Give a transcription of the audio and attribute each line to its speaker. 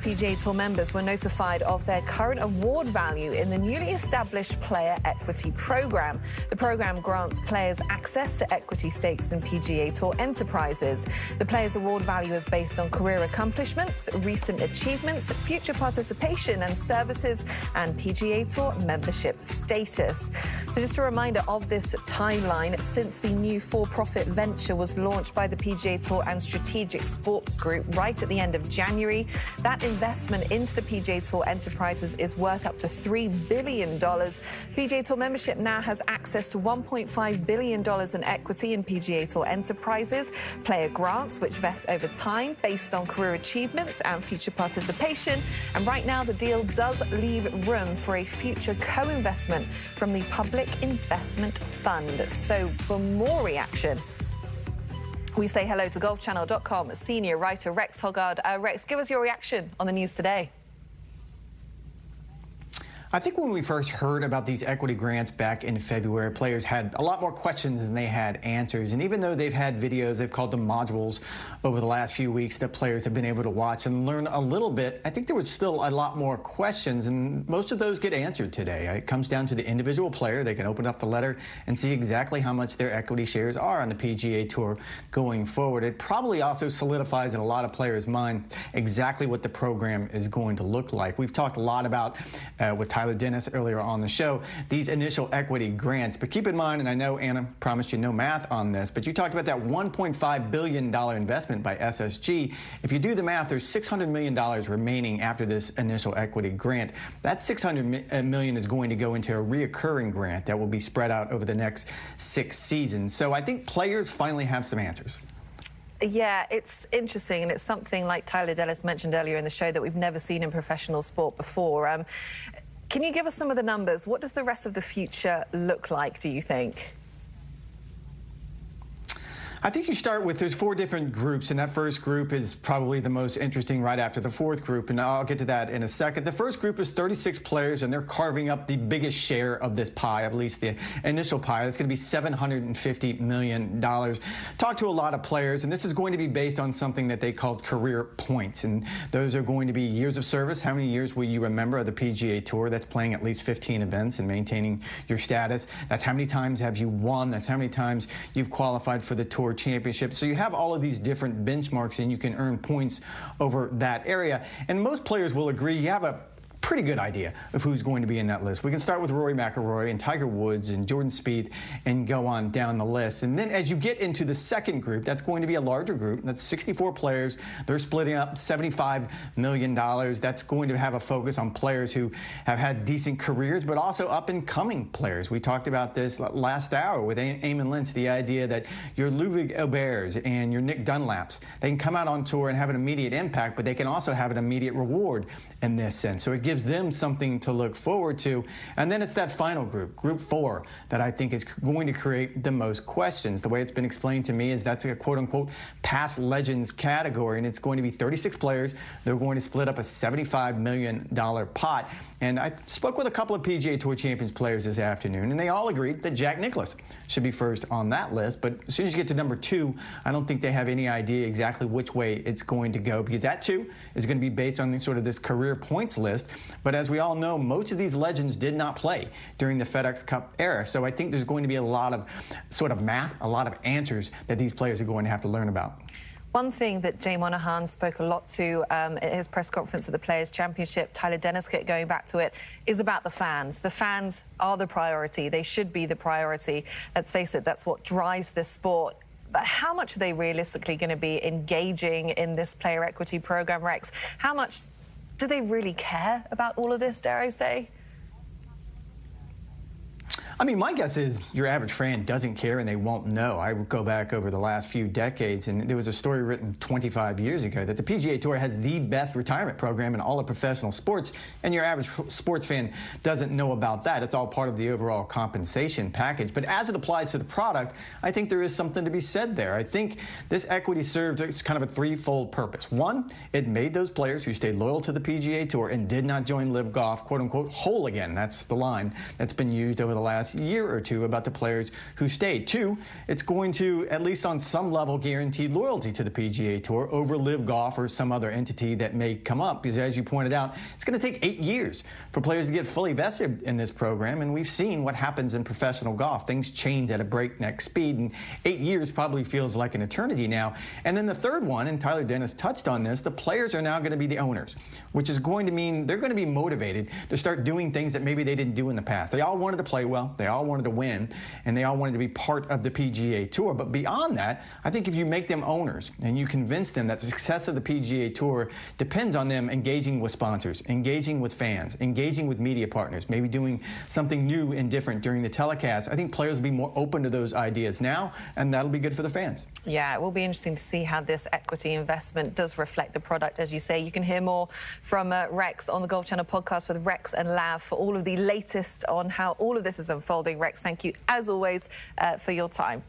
Speaker 1: PGA Tour members were notified of their current award value in the newly established Player Equity Program. The program grants players access to equity stakes in PGA Tour enterprises. The Players' Award value is based on career accomplishments, recent achievements, future participation and services, and PGA Tour membership status. So just a reminder of this timeline, since the new for-profit venture was launched by the PGA Tour and Strategic Sports Group right at the end of January, that investment into the PGA Tour enterprises is worth up to $3 billion. PGA Tour membership now has access to $1.5 billion in equity in PGA Tour enterprises, player grants, which vest over time based on career achievements and future participation. And right now, the deal does leave room for a future co-investment from the Public Investment Fund. So for more reaction, we say hello to golfchannel.com senior writer Rex Hoggard. Rex, give us your reaction on the news today.
Speaker 2: I think when we first heard about these equity grants back in February, players had a lot more questions than they had answers. And even though they've had videos, they've called them modules, over the last few weeks that players have been able to watch and learn a little bit, I think there was still a lot more questions, and most of those get answered today. It comes down to the individual player. They can open up the letter and see exactly how much their equity shares are on the PGA Tour going forward. It probably also solidifies in a lot of players' mind exactly what the program is going to look like. We've talked a lot about with Tyler Dennis earlier on the show, these initial equity grants. But keep in mind, and I know Anna promised you no math on this, but you talked about that $1.5 billion investment by SSG. If you do the math, there's $600 million remaining after this initial equity grant. That $600 million is going to go into a reoccurring grant that will be spread out over the next 6 seasons. So I think players finally have some answers.
Speaker 1: Yeah, it's interesting, and it's something like Tyler Dennis mentioned earlier in the show that we've never seen in professional sport before. Can you give us some of the numbers? What does the rest of the future look like, do you think?
Speaker 2: I think you start with, there's 4 different groups, and that first group is probably the most interesting right after the fourth group, and I'll get to that in a second. The first group is 36 players, and they're carving up the biggest share of this pie, at least the initial pie. That's going to be $750 million. Talked to a lot of players, and this is going to be based on something that they called career points, and those are going to be years of service. How many years will you remember of the PGA Tour? That's playing at least 15 events and maintaining your status. That's how many times have you won. That's how many times you've qualified for the Tour Championship. So you have all of these different benchmarks, and you can earn points over that area. And most players will agree you have a pretty good idea of who's going to be in that list. We can start with Rory McIlroy and Tiger Woods and Jordan Spieth and go on down the list. And then as you get into the second group, that's going to be a larger group. That's 64 players. They're splitting up $75 million. That's going to have a focus on players who have had decent careers, but also up-and-coming players. We talked about this last hour with Eamon Lynch, the idea that your Ludwig Auberts and your Nick Dunlaps, they can come out on tour and have an immediate impact, but they can also have an immediate reward in this sense. So it gives them something to look forward to. And then it's that final group, Group 4, that I think is going to create the most questions. The way it's been explained to me is that's a quote-unquote past legends category, and it's going to be 36 players. They're going to split up a $75 million pot. And I spoke with a couple of PGA Tour Champions players this afternoon, and they all agreed that Jack Nicklaus should be first on that list. But as soon as you get to number 2, I don't think they have any idea exactly which way it's going to go, because that 2 is going to be based on sort of this career points list. But as we all know, most of these legends did not play during the FedEx Cup era. So I think there's going to be a lot of sort of math, a lot of answers that these players are going to have to learn about.
Speaker 1: One thing that Jay Monahan spoke a lot to at his press conference at the Players' Championship, Tyler Dennis kept going back to it, is about the fans. The fans are the priority. They should be the priority. Let's face it, that's what drives this sport. But how much are they realistically going to be engaging in this player equity program, Rex? How much do they really care about all of this, dare I say?
Speaker 2: I mean, my guess is your average fan doesn't care and they won't know. I would go back over the last few decades, and there was a story written 25 years ago that the PGA Tour has the best retirement program in all of professional sports, and your average sports fan doesn't know about that. It's all part of the overall compensation package. But as it applies to the product, I think there is something to be said there. I think this equity served as kind of a threefold purpose. One, it made those players who stayed loyal to the PGA Tour and did not join Live Golf, quote-unquote, whole again. That's the line that's been used over the last last year or two about the players who stayed. Two, it's going to, at least on some level, guarantee loyalty to the PGA Tour over Live Golf or some other entity that may come up, because as you pointed out, it's going to take 8 years for players to get fully vested in this program, and we've seen what happens in professional golf. Things change at a breakneck speed, and 8 years probably feels like an eternity now. And then the third one, and Tyler Dennis touched on this, the players are now going to be the owners, which is going to mean they're going to be motivated to start doing things that maybe they didn't do in the past. They all wanted to play well, they all wanted to win, and they all wanted to be part of the PGA Tour. But beyond that, I think if you make them owners and you convince them that the success of the PGA Tour depends on them engaging with sponsors, engaging with fans, engaging with media partners, maybe doing something new and different during the telecast, I think players will be more open to those ideas now, and that'll be good for the fans.
Speaker 1: Yeah, it will be interesting to see how this equity investment does reflect the product. As you say, you can hear more from Rex on the Golf Channel podcast with Rex and Lav for all of the latest on how all of this is unfolding. Rex, thank you as always for your time.